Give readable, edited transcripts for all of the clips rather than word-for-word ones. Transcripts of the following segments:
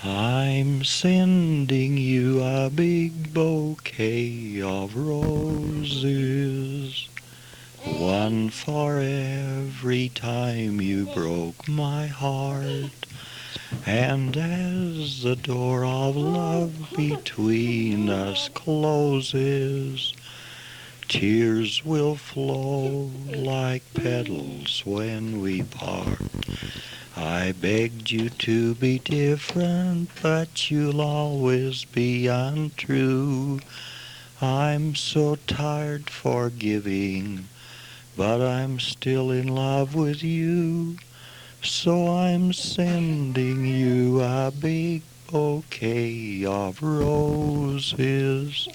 I'm sending you a big bouquet of roses, one for every time you broke my heart. And as the door of love between us closes, tears will flow like petals when we part. I begged you to be different, but you'll always be untrue. I'm so tired forgiving, but I'm still in love with you. So I'm sending you a big bouquet of roses,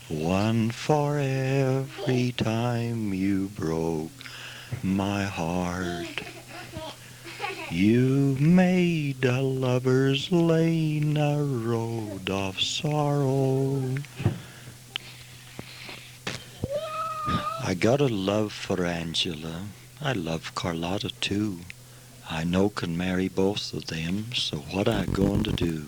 one for every time you broke my heart. You made a lover's lane a road of sorrow. I got a love for Angela. I love Carlotta too. I know can marry both of them, so what I going to do?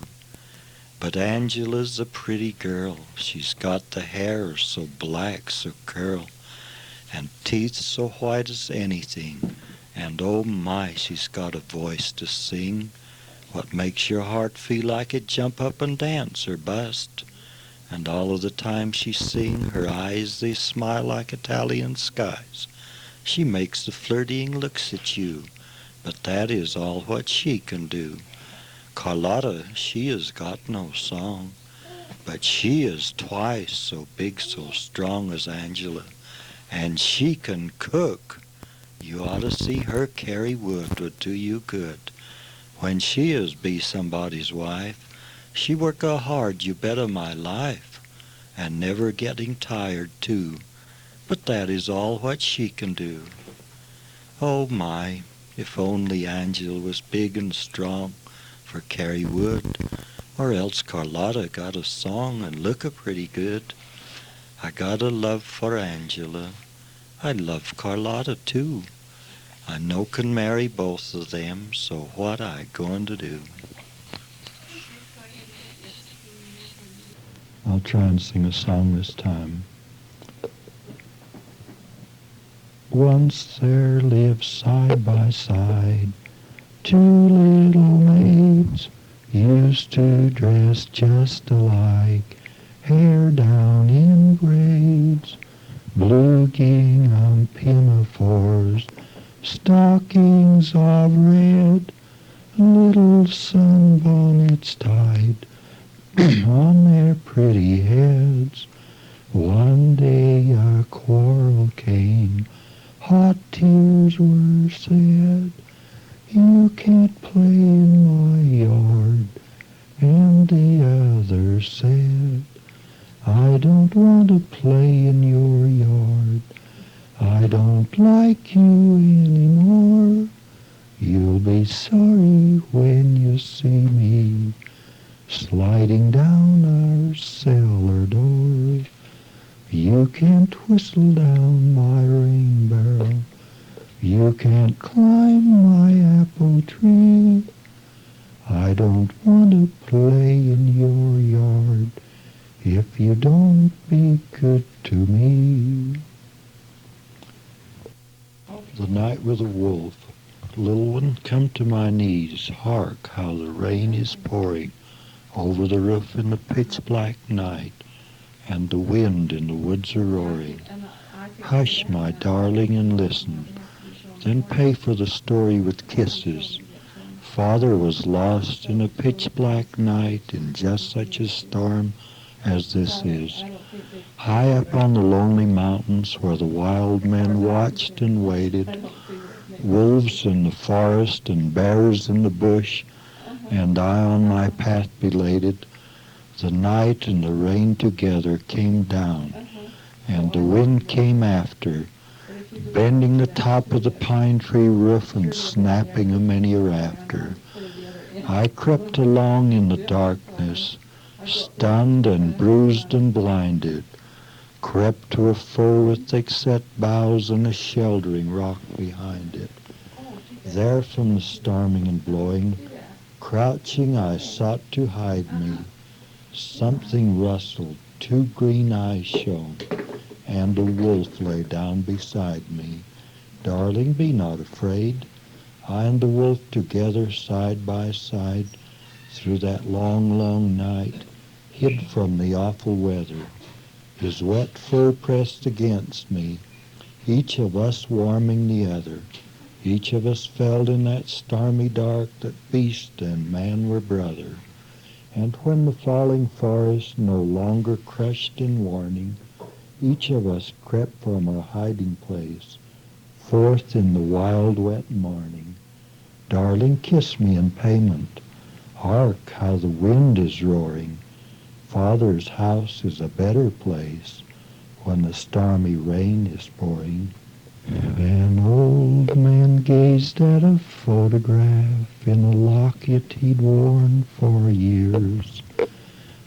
But Angela's a pretty girl. She's got the hair so black, so curl, and teeth so white as anything. And oh my, she's got a voice to sing, what makes your heart feel like it jump up and dance or bust. And all of the time she sing, her eyes they smile like Italian skies. She makes the flirting looks at you, but that is all what she can do. Carlotta, she has got no song, but she is twice so big, so strong as Angela, and she can cook. You ought to see her carry would do you good. When she is be somebody's wife, she work a hard, you bet of my life, and never getting tired too. But that is all what she can do. Oh my, if only Angela was big and strong for carry wood, or else Carlotta got a song and look a pretty good. I got a love for Angela. I love Carlotta too. I know can marry both of them, so what I going to do? I'll try and sing a song this time. Once there lived side by side two little maids, used to dress just alike, hair down in braids, blue gingham pinafores, stockings of red, little sunbonnets tied on their pretty heads. One day a quarrel came, hot tears were shed. You can't play in my yard. And the other said, I don't want to play in your yard. I don't like you anymore. You'll be sorry when you see me sliding down our cellar door. You can't whistle down my ring barrel. You can't climb my apple tree. I don't want to play in your yard if you don't be good to me. The night with a wolf. Little one, come to my knees. Hark how the rain is pouring over the roof in the pitch black night, and the wind in the woods are roaring. Hush, my darling, and listen, then pay for the story with kisses. Father was lost in a pitch black night in just such a storm as this is. High up on the lonely mountains where the wild men watched and waited, wolves in the forest and bears in the bush, and I on my path belated, the night and the rain together came down, and the wind came after, bending the top of the pine tree roof and snapping a many a rafter. I crept along in the darkness, stunned and bruised and blinded, crept to a fir with thick-set boughs and a sheltering rock behind it. There from the storming and blowing, Crouching I sought to hide me. Something rustled, two green eyes shone, and a wolf lay down beside me. Darling, be not afraid. I and the wolf together side by side through that long, long night, hid from the awful weather. His wet fur pressed against me, each of us warming the other. Each of us felt in that stormy dark that beast and man were brother. And when the falling forest no longer crushed in warning, each of us crept from our hiding place, forth in the wild wet morning. Darling, kiss me in payment. Hark, how the wind is roaring. Father's house is a better place when the stormy rain is pouring. An old man gazed at a photograph in a locket he'd worn for years.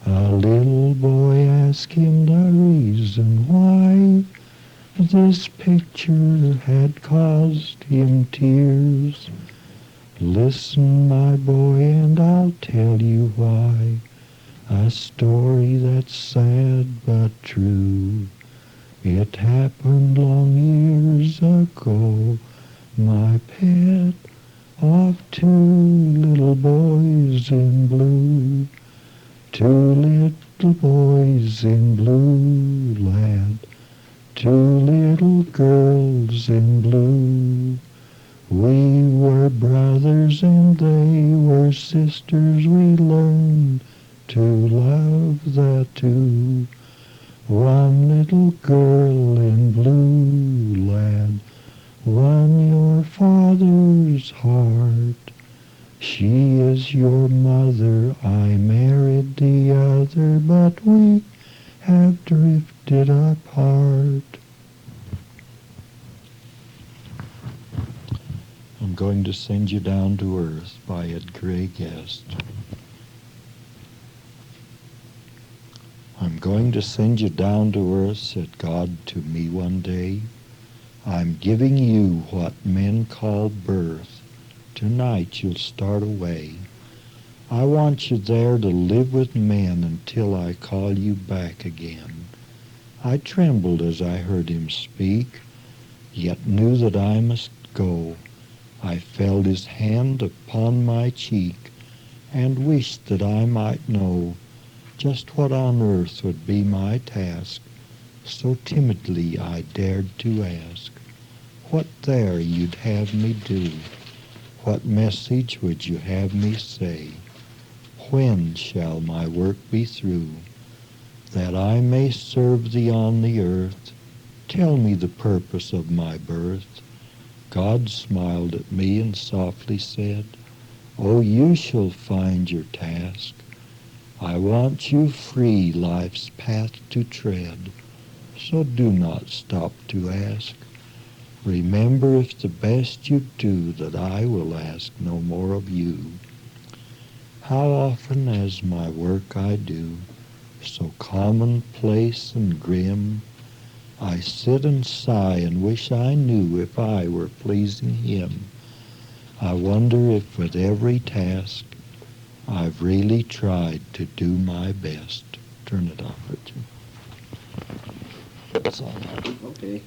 A little boy asked him the reason why this picture had caused him tears. Listen, my boy, and I'll tell you why. A story that's sad but true. It happened long years ago, my pet, of two little boys in blue. Two little boys in blue, lad. Two little girls in blue. We were brothers and they were sisters. We learned to love the two. One little girl in blue, lad, won your father's heart. She is your mother, I married the other, but we have drifted apart. I'm going to send you down to earth by Edgar A. Guest. I'm going to send you down to earth, said God to me one day. I'm giving you what men call birth. Tonight you'll start away. I want you there to live with men until I call you back again. I trembled as I heard him speak, yet knew that I must go. I felt his hand upon my cheek and wished that I might know just what on earth would be my task. So timidly I dared to ask, what there you'd have me do? What message would you have me say? When shall my work be through? That I may serve thee on the earth, tell me the purpose of my birth. God smiled at me and softly said, oh, you shall find your task. I want you free life's path to tread, so do not stop to ask. Remember, if the best you do, that I will ask no more of you. How often as my work I do, so commonplace and grim, I sit and sigh and wish I knew if I were pleasing him. I wonder if with every task I've really tried to do my best. Turn it off, Richard. That's all. Okay.